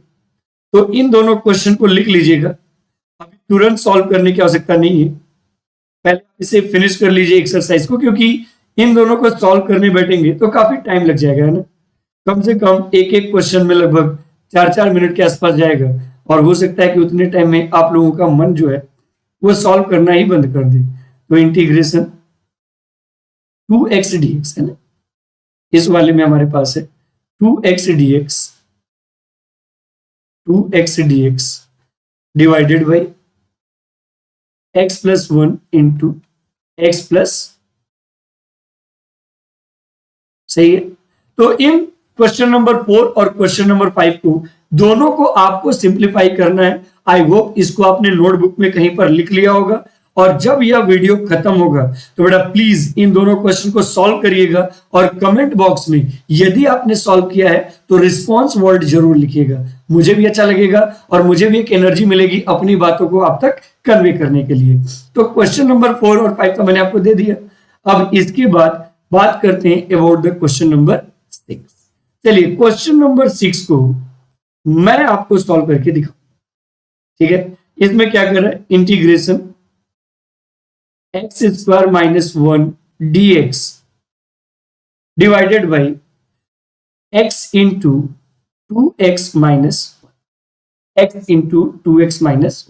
तो इन दोनों क्वेश्चन को लिख लीजिएगा। अभी तुरंत सॉल्व करने की आवश्यकता नहीं है, पहले इसे फिनिश कर लीजिए एक्सरसाइज को, क्योंकि इन दोनों को सॉल्व करने बैठेंगे तो काफी टाइम लग जाएगा, है ना। कम से कम एक एक क्वेश्चन में लगभग 4-4 मिनट के आसपास जाएगा, और हो सकता है कि उतने टाइम में आप लोगों का मन जो है वो सॉल्व करना ही बंद कर दे। तो इंटीग्रेशन 2x dx है ना, इस वाले में हमारे पास है 2x dx divided by x plus 1 into x plus, सही है। तो इन क्वेश्चन नंबर 4 और क्वेश्चन नंबर 5 को दोनों को आपको सिंप्लीफाई करना है। आई होप इसको आपने नोटबुक में कहीं पर लिख लिया होगा, और जब यह वीडियो खत्म होगा तो बेटा प्लीज इन दोनों क्वेश्चन को सॉल्व करिएगा, और कमेंट बॉक्स में यदि आपने सॉल्व किया है तो रिस्पॉन्स वर्ड जरूर लिखिएगा। मुझे भी अच्छा लगेगा और मुझे भी एक एनर्जी मिलेगी अपनी बातों को आप तक कन्वे करने के लिए। तो क्वेश्चन नंबर 4 और 5 तो मैंने आपको दे दिया। अब इसके बाद बात करते हैं अबाउट द क्वेश्चन नंबर 6। चलिए क्वेश्चन नंबर 6 को मैं आपको सॉल्व करके दिखाऊं, ठीक है। इसमें क्या कर रहा है, integration x square minus 1 dx divided by x into 2x minus x into 2x minus.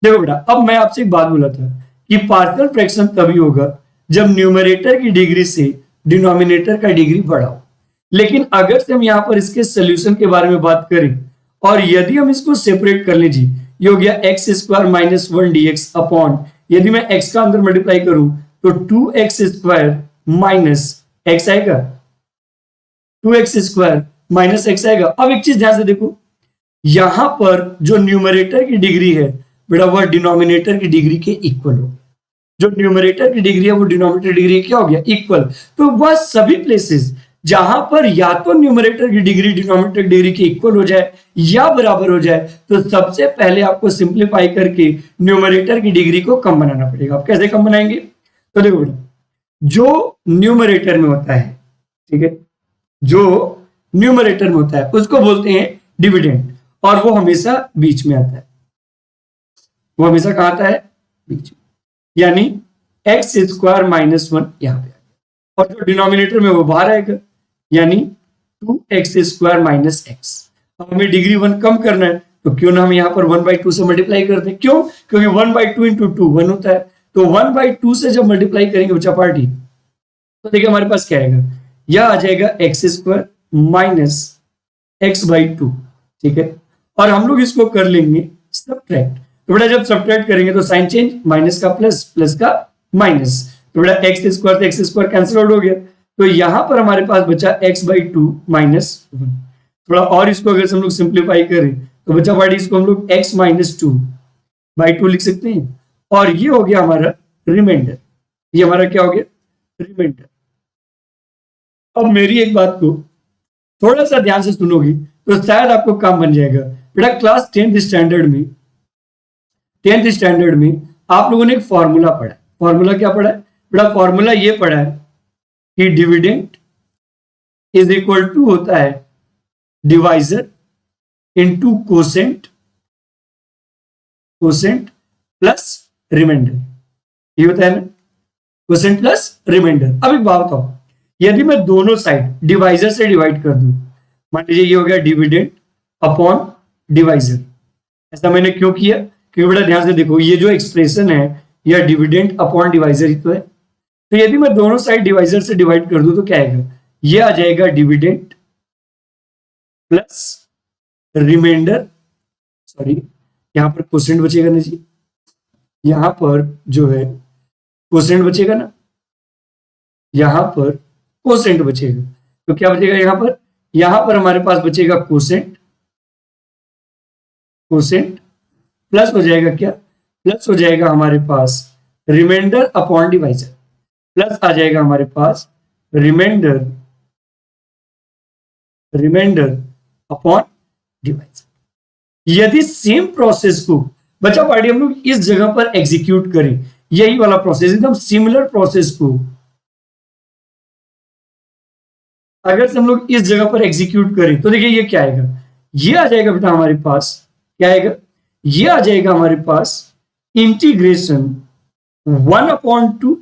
देखो बेटा, अब मैं आपसे एक बात बोला था कि पार्शियल फ्रैक्शन तभी होगा जब न्यूमरेटर की डिग्री से डिनोमिनेटर का डिग्री बढ़ा हो। लेकिन अगर से हम यहां पर इसके सोल्यूशन के बारे में बात करें, और यदि हम इसको सेपरेट कर लीजिए, ये हो गया x square minus 1 dx upon, यदि मैं x का अंदर मल्टीप्लाई करूं तो 2x स्क्वायर माइनस x आएगा, 2x स्क्वायर माइनस x आएगा। अब एक चीज ध्यान से देखो, यहां पर जो न्यूमरेटर की डिग्री है बेटा वह डिनोमिनेटर की डिग्री के इक्वल हो। जो न्यूमरेटर की डिग्री है वो डिनोमिनेटर डिग्री क्या हो गया, इक्वल। तो वह सभी प्लेसेस जहां पर या तो न्यूमरेटर की डिग्री डिनोमिनेटर की डिग्री के इक्वल हो जाए या बराबर हो जाए, तो सबसे पहले आपको सिंप्लीफाई करके न्यूमरेटर की डिग्री को कम बनाना पड़ेगा। आप कैसे कम बनाएंगे, तो देखो बेटा, जो न्यूमरेटर में होता है, ठीक है, जो न्यूमरेटर में होता है उसको बोलते हैं डिविडेंड, और वो हमेशा बीच में आता है। वो हमेशा कहां आता है, बीच में, यानी एक्स स्क्वायर माइनस 1 यहां पे, और जो डिनोमिनेटर में वो बाहर आएगा, यानी 2x स्क्वायर माइनस एक्स। अब हमें डिग्री 1 कम करना है, तो क्यों ना हम यहाँ पर 1/2 से मल्टीप्लाई कर दें। क्यों, क्योंकि 1/2 इंटू 2 1 होता है, तो 1/2 से जब मल्टीप्लाई करेंगे बच्चा पार्टी, तो देखिए हमारे पास क्या आएगा, यह आ जाएगा एक्स स्क्वायर माइनस x/2, ठीक है। और हम लोग इसको कर लेंगे सब्ट्रैक्ट। तो बेटा जब सब्ट्रैक्ट करेंगे तो साइन चेंज, माइनस का प्लस, प्लस का माइनस, तो बेटा एक्स स्क्वायर तो एक्स स्क्वायर कैंसिल आउट हो गया, तो यहां पर हमारे पास बचा x/2 माइनस 1। थोड़ा और इसको अगर हम लोग सिंप्लीफाई करें तो बचा पार्टी इसको हम लोग x माइनस 2/2 लिख सकते हैं, और ये हो गया हमारा रिमाइंडर। ये हमारा क्या हो गया, रिमाइंडर। अब मेरी एक बात को थोड़ा सा ध्यान से सुनोगी तो शायद आपको काम बन जाएगा। बेटा क्लास 10th स्टैंडर्ड में आप लोगों ने एक फॉर्मूला पढ़ा है। फॉर्मूला क्या पढ़ा है बेटा? फॉर्मूला ये पढ़ा है कि डिविडेंड इज इक्वल टू होता है divisor into quotient, quotient plus remainder, ये होता है ना, कोसेंट प्लस रिमाइंडर। अब एक बात बताओ, यदि मैं दोनों साइड डिवाइजर से डिवाइड कर दूं, मान लीजिए ये हो गया डिविडेंड अपॉन डिवाइजर, ऐसा मैंने क्यों किया? क्योंकि बेटा ध्यान से देखो, ये जो एक्सप्रेशन है यह डिविडेंड अपॉन डिवाइजर ही तो है। तो यदि मैं दोनों साइड डिवाइजर से डिवाइड कर दूं तो क्या आएगा? ये आ जाएगा डिविडेंड प्लस रिमाइंडर, सॉरी यहां पर कोसेंट बचेगा ना जी, यहां पर जो है कोसेंट बचेगा ना, यहां पर कोसेंट बचेगा। तो क्या बचेगा यहां पर? यहां पर हमारे पास बचेगा कोसेंट, कोसेंट प्लस हो जाएगा क्या? प्लस हो जाएगा हमारे पास रिमाइंडर अपॉन डिवाइजर, प्लस आ जाएगा हमारे पास रिमाइंडर, रिमाइंडर अपॉन डिवाइजर। यदि सेम प्रोसेस को बच्चा पार्टी हम लोग इस जगह पर एग्जीक्यूट करें, यही वाला प्रोसेस, एकदम सिमिलर प्रोसेस को अगर से हम लोग इस जगह पर एग्जीक्यूट करें तो देखिए ये क्या आएगा? ये आ जाएगा बेटा हमारे पास, क्या आएगा? ये आ जाएगा हमारे पास इंटीग्रेशन 1/2,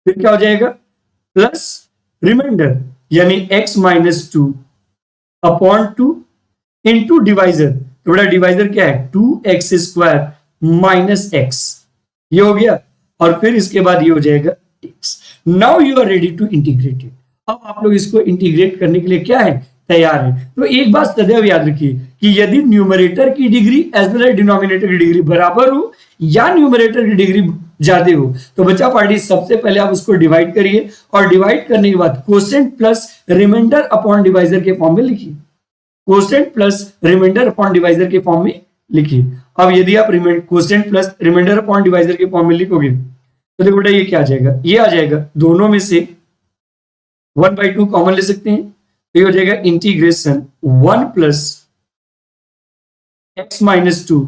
फिर क्या हो जाएगा? प्लस रिमाइंडर यानी x माइनस 2/2 इंटू डिवाइजर। तो बेटा डिवाइजर क्या है? 2x² माइनस x, ये हो गया, और फिर इसके बाद ये हो जाएगा x। Now you are ready to integrate it. अब आप लोग इसको इंटीग्रेट करने के लिए क्या है? तैयार है। तो एक बात सदैव याद रखिए कि यदि न्यूमरेटर की degree as well as denominator की डिग्री बराबर हो या न्यूमरेटर की डिग्री ज्यादा हो तो बच्चा पार्टी सबसे पहले आप उसको डिवाइड करिए, और डिवाइड करने के बाद quotient plus remainder upon divisor के फॉर्म में लिखिए, quotient plus remainder upon divisor के फॉर्म में लिखिए। अब यदि आप quotient plus remainder upon divisor के फॉर्म में लिखोगे तो देखो बेटा ये क्या आ जाएगा? ये आ जाएगा, दोनों में से 1/2 कॉमन ले सकते हैं, तो ये हो जाएगा integration 1 plus x minus 2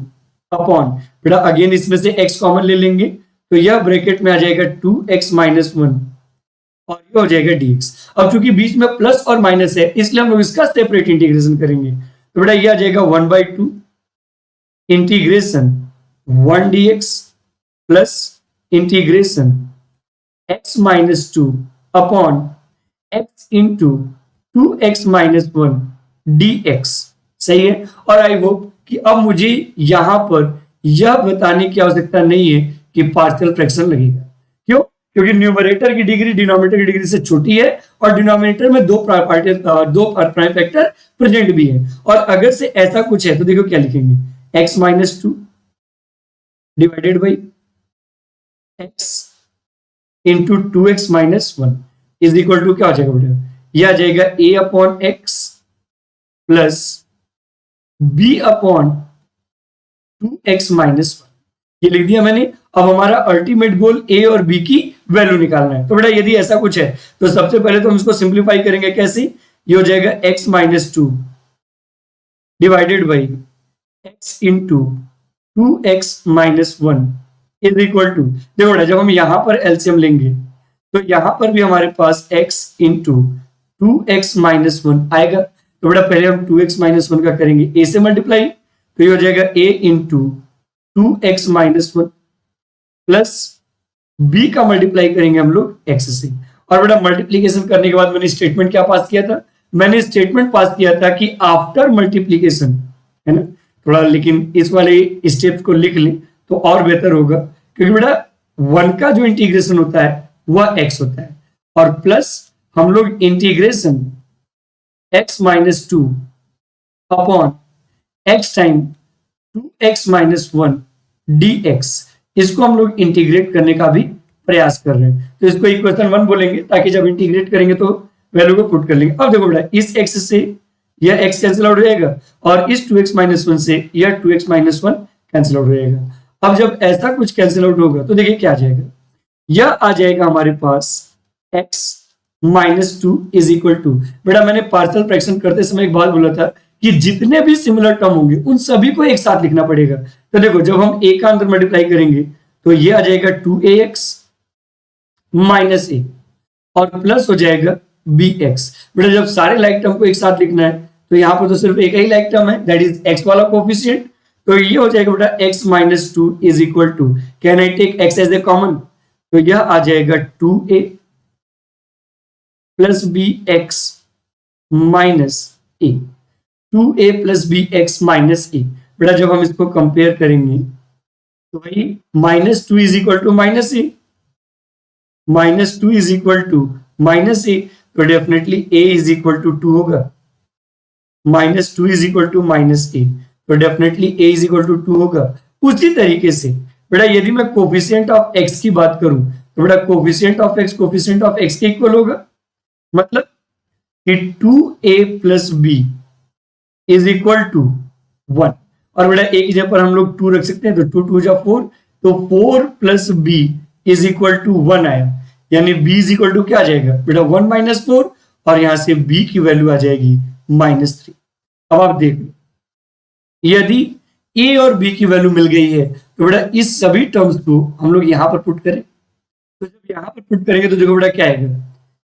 upon, बेटा अगेन इसमें से x कॉमन ले लेंगे तो यह ब्रैकेट में आ जाएगा 2x माइनस 1 और ये हो जाएगा dx। अब चूंकि बीच में प्लस और माइनस है इसलिए हम लोग इसका सेपरेट इंटीग्रेशन करेंगे, तो बेटा ये आ जाएगा 1/2 integration 1 dx plus integration x minus 2 upon x into 2x minus 1 dx। सही है। और आई होप कि अब मुझे यहां पर यह बताने की आवश्यकता नहीं है कि पार्शियल फ्रैक्शन लगेगा। क्यों? क्योंकि न्यूमरेटर की डिग्री डिनोमिनेटर की डिग्री से छोटी है और डिनोमिनेटर में दो प्राइम फैक्टर प्रेजेंट भी है। और अगर से ऐसा कुछ है तो देखो क्या लिखेंगे? x minus 2 divided by x into 2x minus 1 is equal to क्या हो जाएगा बेटा? यह आ जाएगा a upon x plus b upon 2x minus 1, ये लिख दिया मैंने। अब हमारा अल्टीमेट गोल a और b की वैल्यू निकालना है। तो बेटा यदि ऐसा कुछ है तो सबसे पहले तो हम इसको सिंप्लीफाई करेंगे। कैसे? ये हो जाएगा x minus 2 divided by x into 2x minus 1 is equal to, देखो बेटा जब हम यहां पर एलसीएम लेंगे तो यहां पर भी हमारे पास x इंटू 2x माइनस 1 आएगा। तो बेटा पहले हम 2x माइनस 1 का करेंगे a से मल्टीप्लाई, तो ये हो जाएगा a into 2x minus 1 plus b का मल्टीप्लाई करेंगे हम लोग x से। और बेटा मल्टीप्लीकेशन करने के बाद मैंने स्टेटमेंट क्या पास किया था? मैंने स्टेटमेंट पास किया था कि आफ्टर मल्टीप्लीकेशन, है ना, थोड़ा लेकिन इस वाले स्टेप्स को लिख लें तो और बेहतर होगा, क्योंकि बेटा 1 का जो इंटीग्रेशन होता है वह x होता है, और प्लस हम लोग integration x minus 2 upon x time 2x minus 1 dx, इसको हम लोग इंटीग्रेट करने का भी प्रयास कर रहे हैं। तो इसको इक्वेशन 1 बोलेंगे ताकि जब इंटीग्रेट करेंगे तो वैल्यू को पुट कर लेंगे। अब देखो बेटा इस x से यह x कैंसिल आउट हो जाएगा और इस 2x माइनस 1 से यह 2x माइनस 1 कैंसिल आउट हो जाएगा। अब जब ऐसा कुछ कैंसिल आउट होगा तो देखिए क्या आ जाएगा? यह आ जाएगा हमारे पास x minus 2 is equal to, बेटा मैंने पार्शियल फ्रैक्शन करते समय एक बात बोला था कि जितने भी सिमिलर टर्म होंगे उन सभी को एक साथ लिखना पड़ेगा। तो देखो जब हम a का अंदर मल्टीप्लाई करेंगे तो ये आ जाएगा 2ax माइनस ए और प्लस हो जाएगा bx। बेटा जब सारे लाइक टर्म को एक साथ लिखना है तो यहाँ पर तो सिर्फ एक ही लाइक टर्म है, दैट इज x वाला कोफिशिएंट। तो ये हो जाएगा बेटा x minus 2 is equal to, can I take x as a common, तो यह आ जाएगा 2a plus bx minus a, 2a plus bx minus a। बेटा जब हम इसको कंपेयर करेंगे तो भाई minus 2 is equal to minus a, minus 2 is equal to minus a, तो definitely a is equal to 2 होगा। Minus 2 is equal to minus a, तो definitely a is equal to 2 होगा। उसी तरीके से बेटा यदि मैं कोफिशिएंट ऑफ x की बात करूं तो बेटा कोफिशिएंट ऑफ x के इक्वल होगा, मतलब कि 2a plus b is equal to 1। और बेटा एक जगह पर हम लोग 2 रख सकते हैं, तो 2 2 जा 4, तो 4 plus b is equal to 1 आया, यानी b इज इक्वल टू क्या आ जाएगा बेटा 1 माइनस 4, और यहां से b की वैल्यू आ जाएगी -3। अब आप देख लो यदि a और b की वैल्यू मिल गई है तो बेटा इस सभी टर्म्स को हम लोग यहां पर पुट करें, तो जब यहां पर पुट करेंगे तो देखो बेटा क्या आएगा,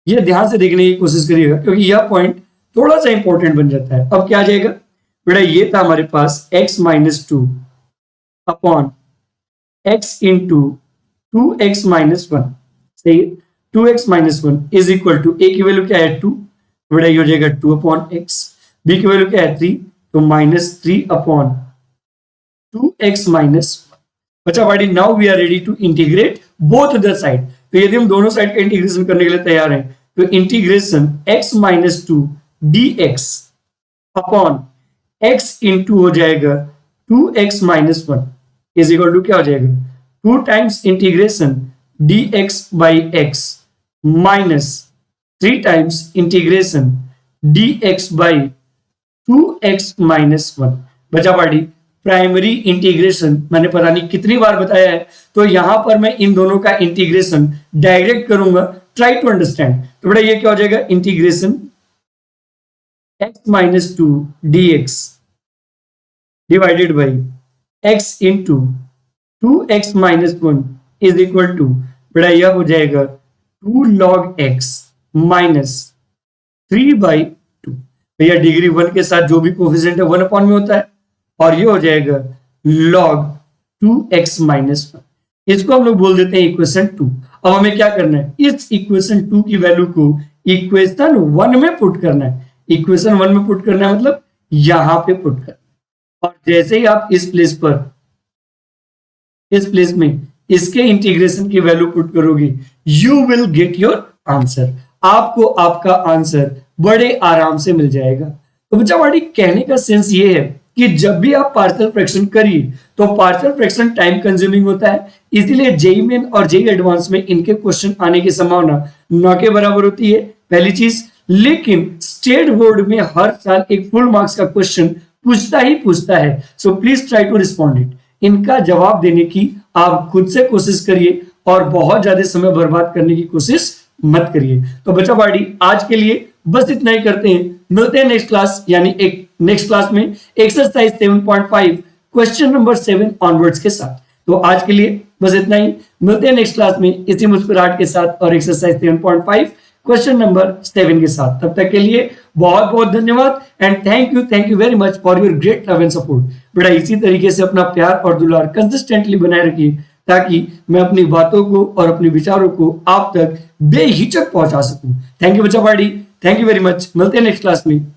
ये ध्यान से देखने की कोशिश करिएगा क्योंकि यह पॉइंट थोड़ा सा इंपॉर्टेंट बन जाता है। अब क्या आ जाएगा बेटा, ये था हमारे पास x minus 2 upon x into 2x minus 1, सही है। 2x minus 1 is equal to a की वैल्यू क्या है 2, बेटा ये हो जाएगा 2 अपॉन x, b की वैल्यू क्या है 3, तो -3 अपॉन 2x माइनस 1। बच्चा बाड़ी now we are ready to integrate both the side. तो यदि हम दोनों साइड का इंटीग्रेशन करने के लिए तैयार हैं तो integration x minus 2 dx upon x into हो जाएगा 2x minus 1 is equal to क्या हो जाएगा 2 times integration dx by x minus 3 times integration dx by 2x minus 1। बचा पार्टी प्राइमरी इंटीग्रेशन मैंने पता नहीं कितनी बार बताया है, तो यहां पर मैं इन दोनों का इंटीग्रेशन डायरेक्ट करूंगा, ट्राई टू अंडरस्टैंड। तो बेटा ये क्या हो जाएगा integration x minus 2 dx divided by x into 2x minus 1 is equal to, बेटा यह हो जाएगा 2 log x माइनस 3 बाई 2। भैया डिग्री 1 के साथ जो भी कोफिशिएंट है 1 अपॉन में होता है, और ये हो जाएगा log 2x माइनस 1। इसको हम लोग बोल देते हैं इक्वेशन 2। अब हमें क्या करना है, इस इक्वेशन 2 की वैल्यू को इक्वेशन 1 में पुट करना है। इक्वेशन 1 में पुट करना है मतलब यहां पे पुट करना है, और जैसे ही आप इस प्लेस में इसके इंटीग्रेशन की वैल्यू पुट करोगे you will get your answer. आपको आपका आंसर बड़े आराम से मिल जाएगा। तो बच्चा हमारी कहने का सेंस ये है कि जब भी आप पार्शियल फ्रैक्शन करिए तो पार्शियल फ्रैक्शन टाइम कंज्यूमिंग होता है, इसीलिए जेईई मेन और जेईई एडवांस में इनके क्वेश्चन आने की संभावना 9 के बराबर होती है, पहली चीज। लेकिन स्टेट बोर्ड में हर साल एक फुल मार्क्स का क्वेश्चन पूछता है, so please try to respond it. इनका जवाब देने की आप खुद से कोशिश करिए और बहुत ज्यादा समय बर्बाद करने की कोशिश मत करिए। तो बच्चा पार्टी आज के लिए बस इतना ही करते हैं, मिलते हैं नेक्स्ट क्लास यानी नेक्स्ट क्लास में एक्सरसाइज 7.5 क्वेश्चन नंबर 7 ऑनवर्ड्स के साथ। तो आज के लिए बस इतना ही, मिलते हैं नेक्स्ट क्लास में इसी मुस्कुराहट के साथ और एक्सरसाइज 7.5 क्वेश्चन नंबर 7 के साथ। तब तक के लिए बहुत बहुत धन्यवाद and thank you very much for your great love and support. बेटा इसी तरीके से अपना प्यार और दुलार कंसिस्टेंटली बनाए रखिए ताकि मैं अपनी बातों को और अपने विचारों को आप तक बेहिचक पहुंचा सकूं। थैंक यू बच्चा party, thank you very much. मिलते हैं नेक्स्ट क्लास में।